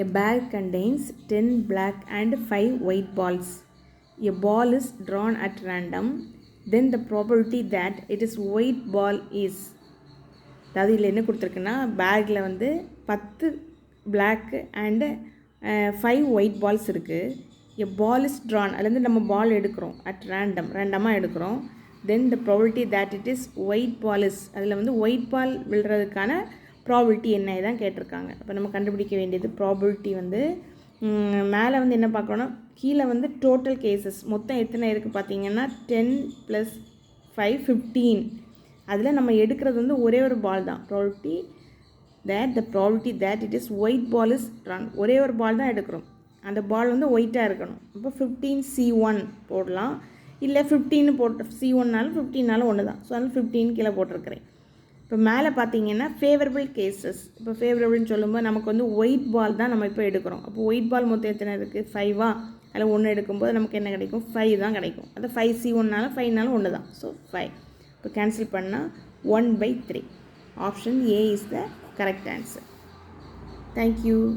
A bag contains 10 black and 5 white balls. A ball is drawn at random. Then the probability that it is white ball is. அதாவது இதில் என்ன கொடுத்துருக்குன்னா பேக்கில் வந்து 10 black and 5 white balls இருக்குது. A ball is drawn. அதுலேருந்து நம்ம பால் எடுக்கிறோம் at random. ரேண்டமாக எடுக்கிறோம். Then the probability that it is white ball is. அதில் வந்து white ball விழுறதுக்கான ப்ராபிலிட்டி என்ன இதான் கேட்டிருக்காங்க. அப்போ நம்ம கண்டுபிடிக்க வேண்டியது ப்ராபிலிட்டி வந்து மேலே வந்து என்ன பார்க்கணும்னா கீழே வந்து டோட்டல் கேசஸ் மொத்தம் எத்தனை இருக்குது பார்த்தீங்கன்னா 10 + 5 15. அதில் நம்ம எடுக்கிறது வந்து ஒரே ஒரு பால் தான். Probability that it is white ball is run. ஒரே ஒரு பால் தான் எடுக்கிறோம். அந்த பால் வந்து ஒயிட்டாக இருக்கணும். அப்போ 15C1 போடலாம். இல்லை 15 போட்டு C1நாலும் 15நாலும் ஒன்று தான். ஸோ அதனால் 15 கீழே போட்டிருக்கிறேன். இப்போ மேலே பார்த்தீங்கன்னா ஃபேவரபிள் கேசஸ். இப்போ ஃபேவரபிள்னு சொல்லும்போது நமக்கு வந்து ஒயிட் பால் தான் நம்ம இப்போ எடுக்கிறோம். அப்போ ஒயிட் பால் மொத்தம் எத்தனை இருக்குது 5 அதில் ஒன்று எடுக்கும்போது நமக்கு என்ன கிடைக்கும் 5 தான் கிடைக்கும். அது 5C1நாலும் 5நாலும் ஒன்று தான். ஸோ 5. இப்போ கேன்சல் பண்ணால் 1/3. Option A is the correct answer. Thank you.